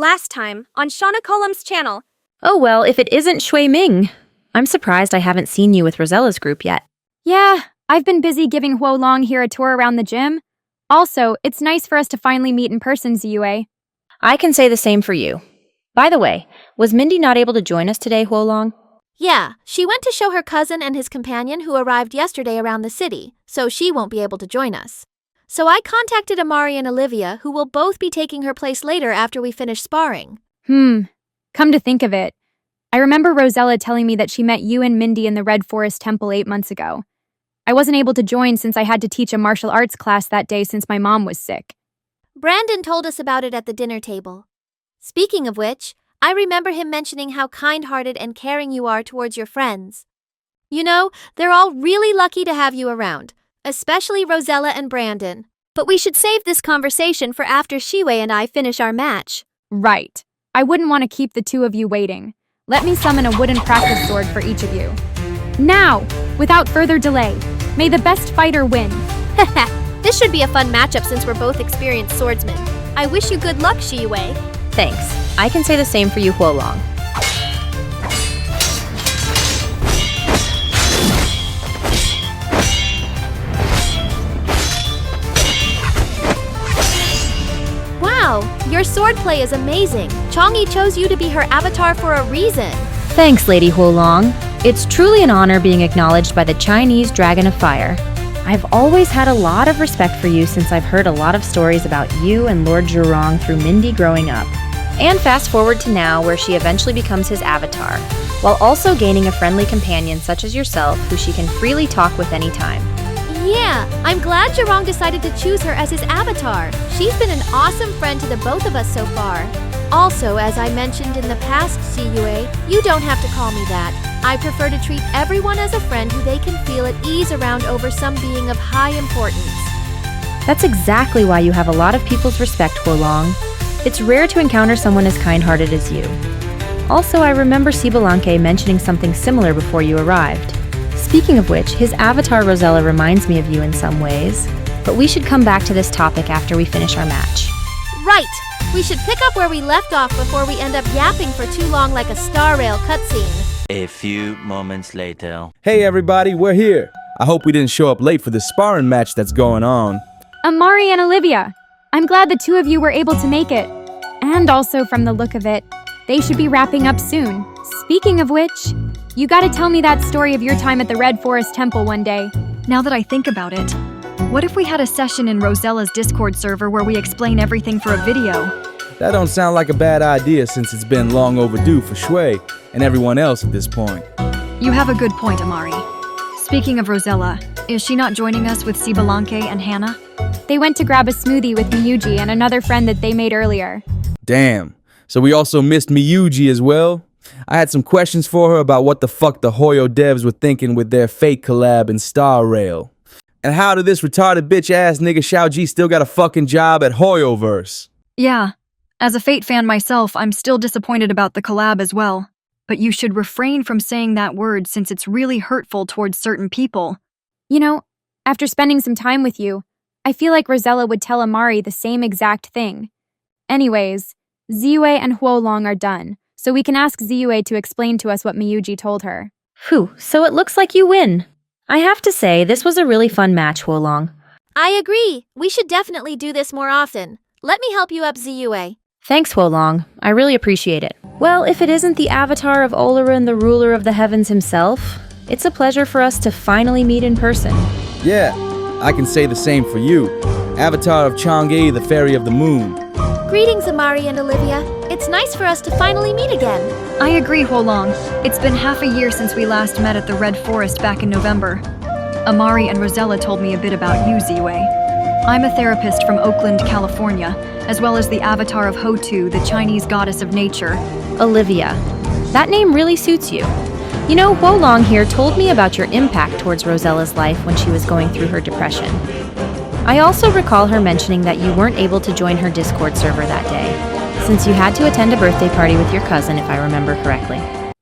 Last time, on Shauna Column's channel. Oh well, if it isn't Ming. I'm surprised I haven't seen you with Rosella's group yet. Yeah, I've been busy giving Huolong here a tour around the gym. Also, it's nice for us to finally meet in person, Ziyue. I can say the same for you. By the way, was Mindy not able to join us today, Huolong? Yeah, she went to show her cousin and his companion who arrived yesterday around the city, so she won't be able to join us. So I contacted Amari and Olivia, who will both be taking her place later after we finish sparring. Come to think of it, I remember Rosella telling me that she met you and Mindy in the Red Forest Temple 8 months ago. I wasn't able to join since I had to teach a martial arts class that day since my mom was sick. Brandon told us about it at the dinner table. Speaking of which, I remember him mentioning how kind-hearted and caring you are towards your friends. You know, they're all really lucky to have you around, especially Rosella and Brandon. But we should save this conversation for after Shiwei and I finish our match. Right. I wouldn't want to keep the two of you waiting. Let me summon a wooden practice sword for each of you. Now, without further delay, may the best fighter win. This should be a fun matchup since we're both experienced swordsmen. I wish you good luck, Shiwei. Thanks. I can say the same for you, Huolong. Wow, your swordplay is amazing. Chang'e chose you to be her avatar for a reason. Thanks, Lady Huolong. It's truly an honor being acknowledged by the Chinese Dragon of Fire. I've always had a lot of respect for you since I've heard a lot of stories about you and Lord Zhurong through Mindy growing up. And fast forward to now, where she eventually becomes his avatar, while also gaining a friendly companion such as yourself who she can freely talk with anytime. Yeah, I'm glad Zhurong decided to choose her as his avatar. She's been an awesome friend to the both of us so far. Also, as I mentioned in the past, Ziyue, you don't have to call me that. I prefer to treat everyone as a friend who they can feel at ease around over some being of high importance. That's exactly why you have a lot of people's respect, Huolong. It's rare to encounter someone as kind-hearted as you. Also, I remember Sibalanke mentioning something similar before you arrived. Speaking of which, his avatar Rosella reminds me of you in some ways. But we should come back to this topic after we finish our match. Right! We should pick up where we left off before we end up yapping for too long like a Star Rail cutscene. A few moments later. Hey everybody, we're here. I hope we didn't show up late for the sparring match that's going on. Amari and Olivia, I'm glad the two of you were able to make it. And also, from the look of it, they should be wrapping up soon. Speaking of which, you gotta tell me that story of your time at the Red Forest Temple one day. Now that I think about it, what if we had a session in Rosella's Discord server where we explain everything for a video? That don't sound like a bad idea since it's been long overdue for Shui and everyone else at this point. You have a good point, Amari. Speaking of Rosella, is she not joining us with Sibalanke and Hannah? They went to grab a smoothie with Miyouji and another friend that they made earlier. Damn. So we also missed Miyouji as well? I had some questions for her about what the fuck the Hoyo devs were thinking with their fake collab in Star Rail. And how did this retarded bitch-ass nigga Xiaoji still got a fucking job at Hoyoverse? Yeah. As a Fate fan myself, I'm still disappointed about the collab as well. But you should refrain from saying that word since it's really hurtful towards certain people. You know, after spending some time with you, I feel like Rosella would tell Amari the same exact thing. Anyways, Ziyue and Huolong are done, so we can ask Ziyue to explain to us what Miyouji told her. Phew, so it looks like you win. I have to say, this was a really fun match, Huolong. I agree. We should definitely do this more often. Let me help you up, Ziyue. Thanks, Huolong. I really appreciate it. Well, if it isn't the avatar of Oleron, the ruler of the heavens himself, it's a pleasure for us to finally meet in person. Yeah, I can say the same for you. Avatar of Chang'e, the fairy of the moon. Greetings, Amari and Olivia. It's nice for us to finally meet again. I agree, Huolong. It's been half a year since we last met at the Red Forest back in November. Amari and Rosella told me a bit about you, Ziyue. I'm a therapist from Oakland, California, as well as the avatar of Hotu, the Chinese goddess of nature. Olivia. That name really suits you. You know, Huolong here told me about your impact towards Rosella's life when she was going through her depression. I also recall her mentioning that you weren't able to join her Discord server that day, since you had to attend a birthday party with your cousin, if I remember correctly.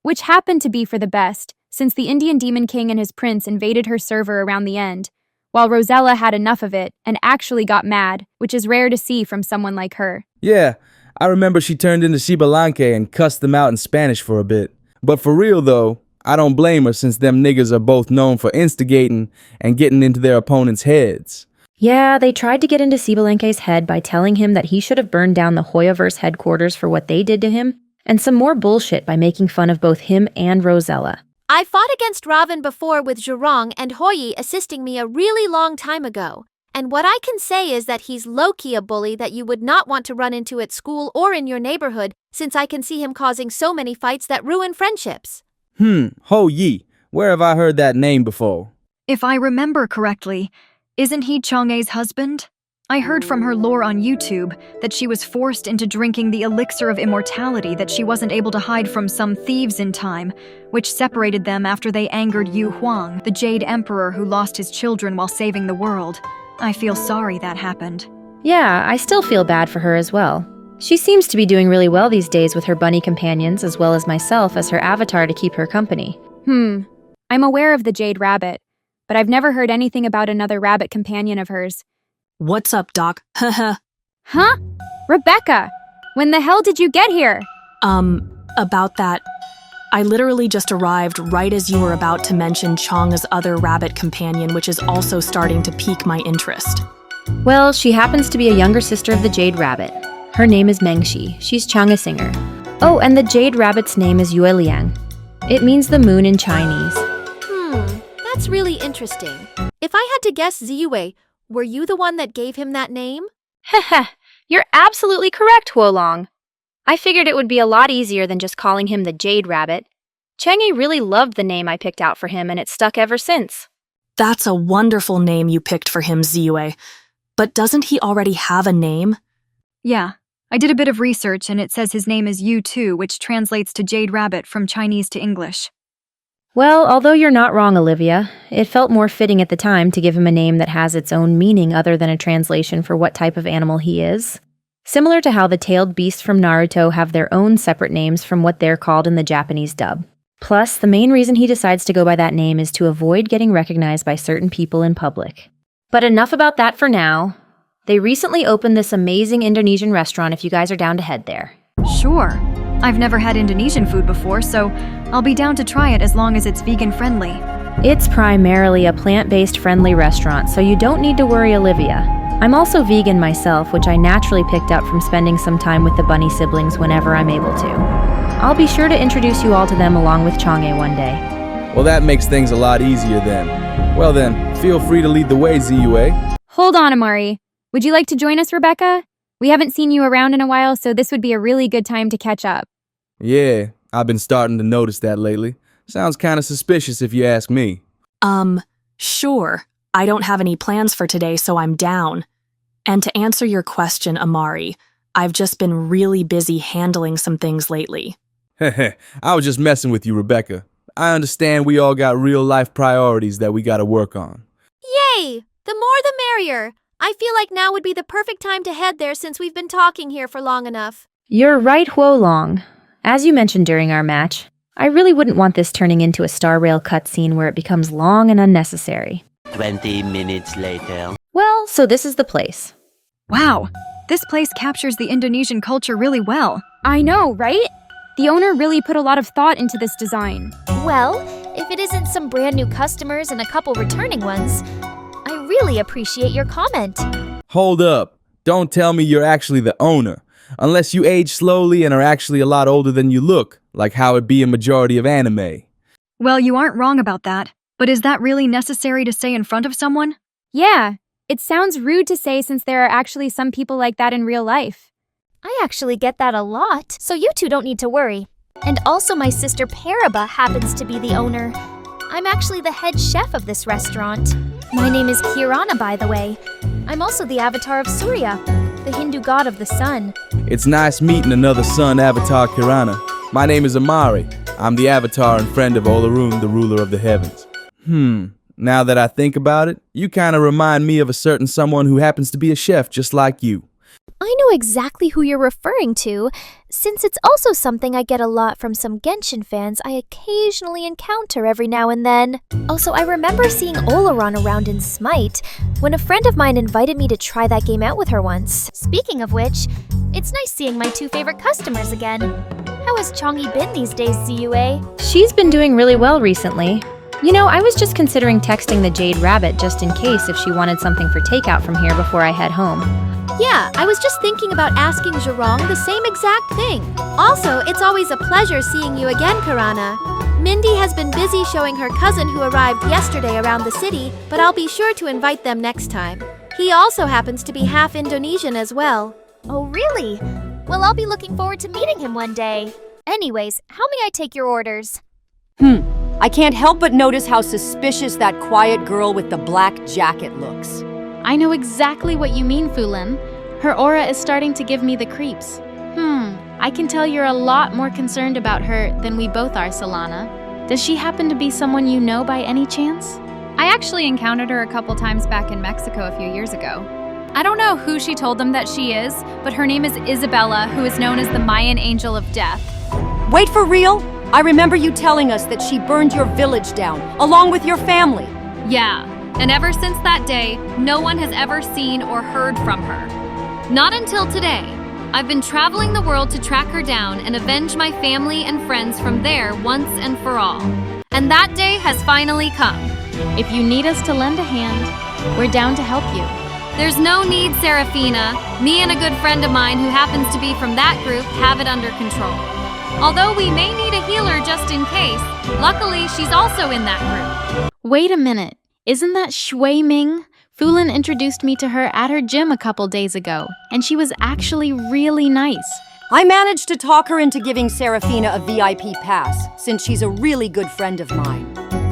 Which happened to be for the best, since the Indian Demon King and his prince invaded her server around the end, while Rosella had enough of it and actually got mad, which is rare to see from someone like her. Yeah, I remember she turned into Shibalanque and cussed them out in Spanish for a bit. But for real though, I don't blame her since them niggas are both known for instigating and getting into their opponents' heads. Yeah, they tried to get into Sibalenke's head by telling him that he should have burned down the Hoyoverse headquarters for what they did to him, and some more bullshit by making fun of both him and Rosella. I fought against Raven before with Zhurong and Hoyi assisting me a really long time ago. And what I can say is that he's low-key a bully that you would not want to run into at school or in your neighborhood, since I can see him causing so many fights that ruin friendships. Ho Yi. Where have I heard that name before? If I remember correctly, isn't he Chang'e's husband? I heard from her lore on YouTube that she was forced into drinking the elixir of immortality that she wasn't able to hide from some thieves in time, which separated them after they angered Yu Huang, the Jade Emperor who lost his children while saving the world. I feel sorry that happened. Yeah, I still feel bad for her as well. She seems to be doing really well these days with her bunny companions as well as myself as her avatar to keep her company. I'm aware of the Jade Rabbit, but I've never heard anything about another rabbit companion of hers. What's up, Doc? Haha. Huh? Rebecca! When the hell did you get here? About that. I literally just arrived right as you were about to mention Chang's other rabbit companion, which is also starting to pique my interest. Well, she happens to be a younger sister of the Jade Rabbit. Her name is Mengxi. She's Chang'e singer. Oh, and the Jade Rabbit's name is Yueliang. It means the moon in Chinese. That's really interesting. If I had to guess, Ziyue, were you the one that gave him that name? Heh, you're absolutely correct, Huolong. I figured it would be a lot easier than just calling him the Jade Rabbit. Chang'e really loved the name I picked out for him, and it's stuck ever since. That's a wonderful name you picked for him, Ziyue. But doesn't he already have a name? Yeah, I did a bit of research and it says his name is Yu Tu, which translates to Jade Rabbit from Chinese to English. Well, although you're not wrong, Olivia, it felt more fitting at the time to give him a name that has its own meaning other than a translation for what type of animal he is. Similar to how the tailed beasts from Naruto have their own separate names from what they're called in the Japanese dub. Plus, the main reason he decides to go by that name is to avoid getting recognized by certain people in public. But enough about that for now. They recently opened this amazing Indonesian restaurant if you guys are down to head there. Sure. I've never had Indonesian food before, so I'll be down to try it as long as it's vegan-friendly. It's primarily a plant-based friendly restaurant, so you don't need to worry, Olivia. I'm also vegan myself, which I naturally picked up from spending some time with the bunny siblings whenever I'm able to. I'll be sure to introduce you all to them along with Chang'e one day. Well, that makes things a lot easier then. Well then, feel free to lead the way, Ziyue. Hold on, Amari. Would you like to join us, Rebecca? We haven't seen you around in a while, so this would be a really good time to catch up. Yeah, I've been starting to notice that lately. Sounds kinda suspicious if you ask me. Sure. I don't have any plans for today, so I'm down. And to answer your question, Amari, I've just been really busy handling some things lately. Heh, I was just messing with you, Rebecca. I understand we all got real-life priorities that we gotta work on. Yay! The more the merrier. I feel like now would be the perfect time to head there since we've been talking here for long enough. You're right, Huolong. As you mentioned during our match, I really wouldn't want this turning into a Star Rail cutscene where it becomes long and unnecessary. 20 minutes later. Well, so this is the place. Wow, this place captures the Indonesian culture really well. I know, right? The owner really put a lot of thought into this design. Well, if it isn't some brand new customers and a couple returning ones, I really appreciate your comment. Hold up. Don't tell me you're actually the owner. Unless you age slowly and are actually a lot older than you look, like how it be a majority of anime. Well, you aren't wrong about that, but is that really necessary to say in front of someone? Yeah, it sounds rude to say since there are actually some people like that in real life. I actually get that a lot, so you two don't need to worry. And also my sister Paraba happens to be the owner. I'm actually the head chef of this restaurant. My name is Kirana, by the way. I'm also the avatar of Surya, the Hindu god of the sun. It's nice meeting another sun avatar, Kirana. My name is Amari. I'm the avatar and friend of Olarum, the ruler of the heavens. Now that I think about it, you kind of remind me of a certain someone who happens to be a chef just like you. I know exactly who you're referring to. since it's also something I get a lot from some Genshin fans I occasionally encounter every now and then. Also, I remember seeing Oleron around in Smite when a friend of mine invited me to try that game out with her once. Speaking of which, it's nice seeing my two favorite customers again. How has Chongi been these days, ZUA? She's been doing really well recently. You know, I was just considering texting the Jade Rabbit just in case if she wanted something for takeout from here before I head home. Yeah, I was just thinking about asking Zhorong the same exact thing. Also, it's always a pleasure seeing you again, Karana. Mindy has been busy showing her cousin who arrived yesterday around the city, but I'll be sure to invite them next time. He also happens to be half Indonesian as well. Oh, really? Well, I'll be looking forward to meeting him one day. Anyways, how may I take your orders? I can't help but notice how suspicious that quiet girl with the black jacket looks. I know exactly what you mean, Fulin. Her aura is starting to give me the creeps. I can tell you're a lot more concerned about her than we both are, Solana. Does she happen to be someone you know by any chance? I actually encountered her a couple times back in Mexico a few years ago. I don't know who she told them that she is, but her name is Isabella, who is known as the Mayan Angel of Death. Wait, for real? I remember you telling us that she burned your village down, along with your family. Yeah, and ever since that day, no one has ever seen or heard from her. Not until today. I've been traveling the world to track her down and avenge my family and friends from there once and for all. And that day has finally come. If you need us to lend a hand, we're down to help you. There's no need, Serafina. Me and a good friend of mine who happens to be from that group have it under control. Although we may need a healer just in case, luckily she's also in that group. Wait a minute. Isn't that Shui Ming? Fulin introduced me to her at her gym a couple days ago, and she was actually really nice. I managed to talk her into giving Serafina a VIP pass, since she's a really good friend of mine.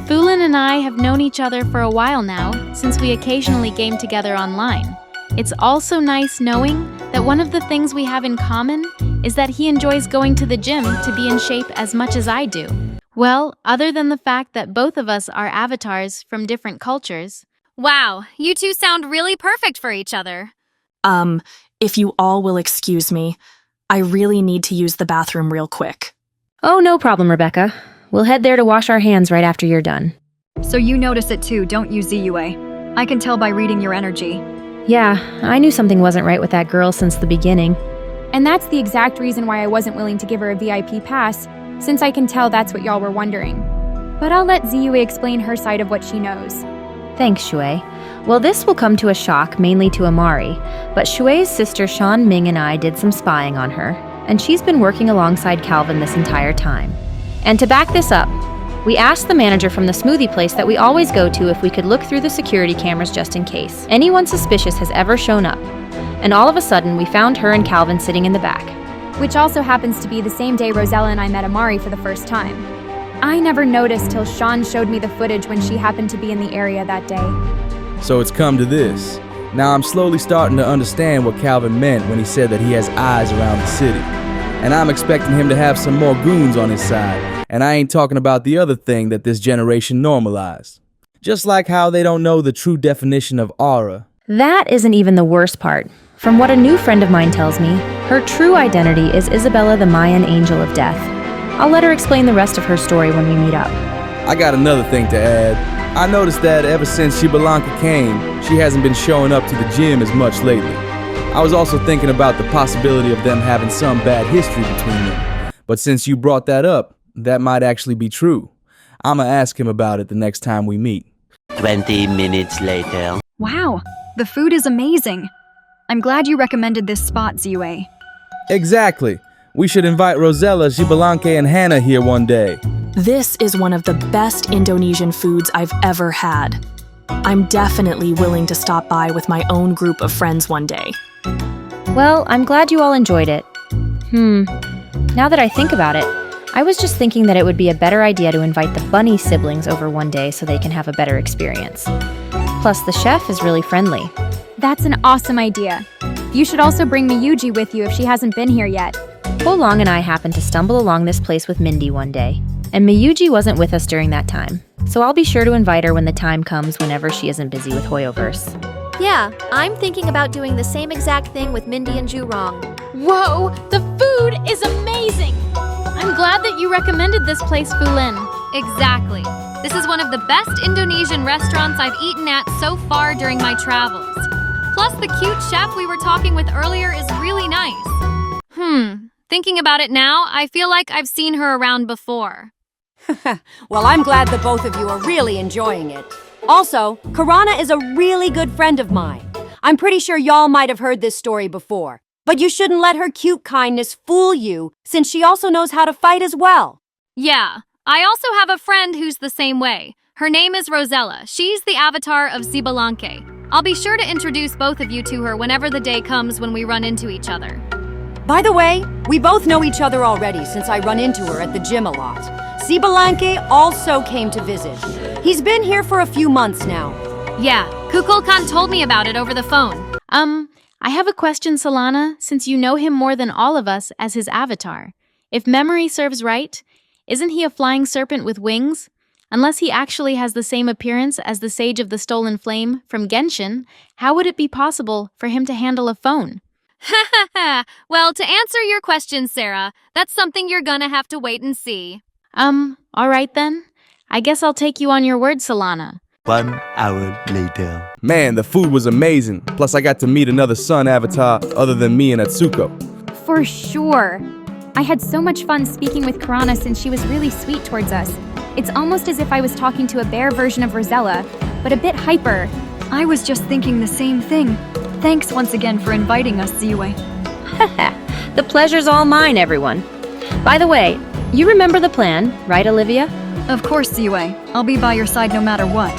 Fulin and I have known each other for a while now, since we occasionally game together online. It's also nice knowing that one of the things we have in common is that he enjoys going to the gym to be in shape as much as I do. Well, other than the fact that both of us are avatars from different cultures. Wow, you two sound really perfect for each other. If you all will excuse me, I really need to use the bathroom real quick. Oh, no problem, Rebecca. We'll head there to wash our hands right after you're done. So you notice it too, don't you, ZUA? I can tell by reading your energy. Yeah, I knew something wasn't right with that girl since the beginning. And that's the exact reason why I wasn't willing to give her a VIP pass, since I can tell that's what y'all were wondering. But I'll let ZUA explain her side of what she knows. Thanks, Shui. Well, this will come to a shock, mainly to Amari, but Shui's sister Xuan, Ming, and I did some spying on her, and she's been working alongside Calvin this entire time. And to back this up, we asked the manager from the smoothie place that we always go to if we could look through the security cameras just in case anyone suspicious has ever shown up. And all of a sudden, we found her and Calvin sitting in the back. Which also happens to be the same day Rosella and I met Amari for the first time. I never noticed till Sean showed me the footage when she happened to be in the area that day. So it's come to this. Now I'm slowly starting to understand what Calvin meant when he said that he has eyes around the city. And I'm expecting him to have some more goons on his side. And I ain't talking about the other thing that this generation normalized. Just like how they don't know the true definition of aura. That isn't even the worst part. From what a new friend of mine tells me, her true identity is Isabella the Mayan Angel of Death. I'll let her explain the rest of her story when we meet up. I got another thing to add. I noticed that ever since Shibalanka came, she hasn't been showing up to the gym as much lately. I was also thinking about the possibility of them having some bad history between them. But since you brought that up, that might actually be true. I'ma ask him about it the next time we meet. 20 minutes later. Wow, the food is amazing. I'm glad you recommended this spot, ZUA. Exactly. We should invite Rosella, Shibalanke, and Hannah here one day. This is one of the best Indonesian foods I've ever had. I'm definitely willing to stop by with my own group of friends one day. Well, I'm glad you all enjoyed it. Now that I think about it, I was just thinking that it would be a better idea to invite the Bunny siblings over one day so they can have a better experience. Plus, the chef is really friendly. That's an awesome idea. You should also bring Miyouji with you if she hasn't been here yet. Holong and I happened to stumble along this place with Mindy one day, and Miyouji wasn't with us during that time, so I'll be sure to invite her when the time comes whenever she isn't busy with Hoyoverse. Yeah, I'm thinking about doing the same exact thing with Mindy and Zhorong. Whoa, the food is amazing! I'm glad that you recommended this place, Fulin. Exactly. This is one of the best Indonesian restaurants I've eaten at so far during my travels. Plus, the cute chef we were talking with earlier is really nice. Thinking about it now, I feel like I've seen her around before. Well, I'm glad that both of you are really enjoying it. Also, Karana is a really good friend of mine. I'm pretty sure y'all might have heard this story before. But you shouldn't let her cute kindness fool you, since she also knows how to fight as well. Yeah, I also have a friend who's the same way. Her name is Rosella. She's the avatar of Xbalanque. I'll be sure to introduce both of you to her whenever the day comes when we run into each other. By the way, we both know each other already since I run into her at the gym a lot. Xbalanque also came to visit. He's been here for a few months now. Yeah, Kukulkan told me about it over the phone. I have a question, Solana, since you know him more than all of us as his avatar. If memory serves right, isn't he a flying serpent with wings? Unless he actually has the same appearance as the Sage of the Stolen Flame from Genshin, how would it be possible for him to handle a phone? Well, to answer your question, Sarah, that's something you're gonna have to wait and see. All right then. I guess I'll take you on your word, Solana. 1 hour later. Man, the food was amazing. Plus, I got to meet another sun avatar other than me and Atsuko. For sure. I had so much fun speaking with Karana since she was really sweet towards us. It's almost as if I was talking to a bear version of Rosella, but a bit hyper. I was just thinking the same thing. Thanks once again for inviting us, Ziyue. The pleasure's all mine, everyone. By the way, you remember the plan, right, Olivia? Of course, Ziyue. I'll be by your side no matter what.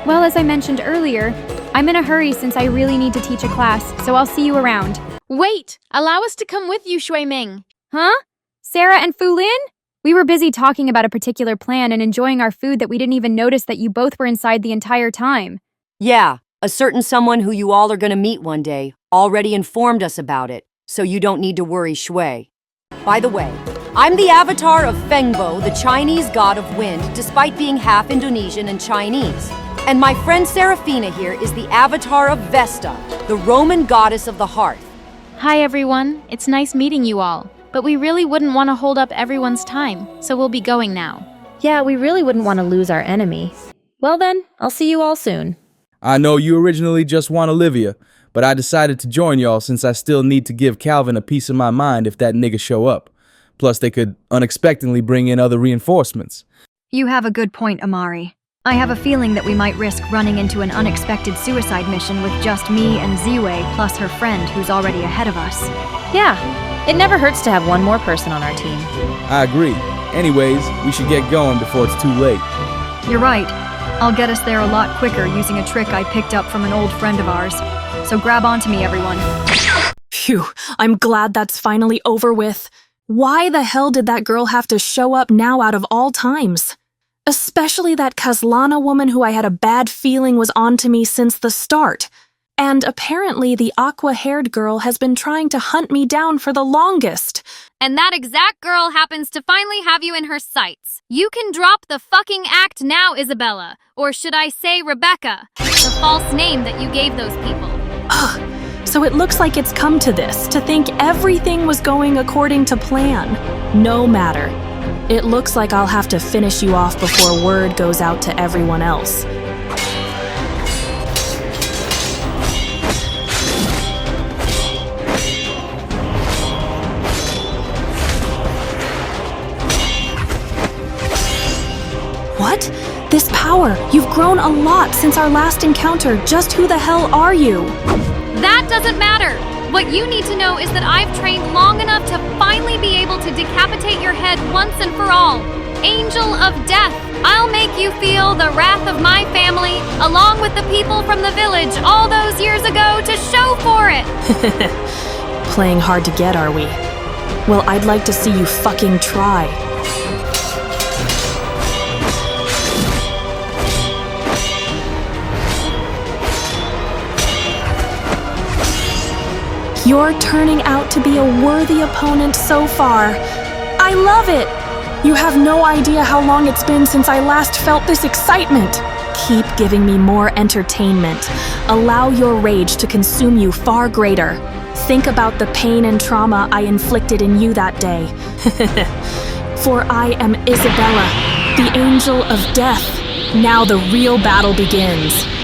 Well, as I mentioned earlier, I'm in a hurry since I really need to teach a class, so I'll see you around. Wait! Allow us to come with you, Ming. Huh? Sarah and Fulin? We were busy talking about a particular plan and enjoying our food that we didn't even notice that you both were inside the entire time. Yeah, a certain someone who you all are gonna meet one day already informed us about it, so you don't need to worry, Shui. By the way, I'm the avatar of Fengbo, the Chinese god of wind, despite being half Indonesian and Chinese. And my friend Serafina here is the avatar of Vesta, the Roman goddess of the hearth. Hi, everyone. It's nice meeting you all. But we really wouldn't want to hold up everyone's time, so we'll be going now. Yeah, we really wouldn't want to lose our enemy. Well then, I'll see you all soon. I know you originally just want Olivia, but I decided to join y'all since I still need to give Calvin a piece of my mind if that nigga show up. Plus, they could unexpectedly bring in other reinforcements. You have a good point, Amari. I have a feeling that we might risk running into an unexpected suicide mission with just me and Ziyue plus her friend who's already ahead of us. Yeah, it never hurts to have one more person on our team. I agree. Anyways, we should get going before it's too late. You're right. I'll get us there a lot quicker using a trick I picked up from an old friend of ours. So grab onto me, everyone. Phew, I'm glad that's finally over with. Why the hell did that girl have to show up now out of all times? Especially that Kazlana woman who I had a bad feeling was on to me since the start. And apparently the aqua-haired girl has been trying to hunt me down for the longest. And that exact girl happens to finally have you in her sights. You can drop the fucking act now, Isabella. Or should I say Rebecca? The false name that you gave those people. Ugh, so it looks like it's come to this, to think everything was going according to plan. No matter. It looks like I'll have to finish you off before word goes out to everyone else. What? This power! You've grown a lot since our last encounter. Just who the hell are you? That doesn't matter! What you need to know is that I've trained long enough to finally be able to decapitate your head once and for all. Angel of Death, I'll make you feel the wrath of my family, along with the people from the village all those years ago to show for it! Playing hard to get, are we? Well, I'd like to see you fucking try. You're turning out to be a worthy opponent so far. I love it! You have no idea how long it's been since I last felt this excitement. Keep giving me more entertainment. Allow your rage to consume you far greater. think about the pain and trauma I inflicted in you that day. For I am Isabella, the angel of death. Now the real battle begins.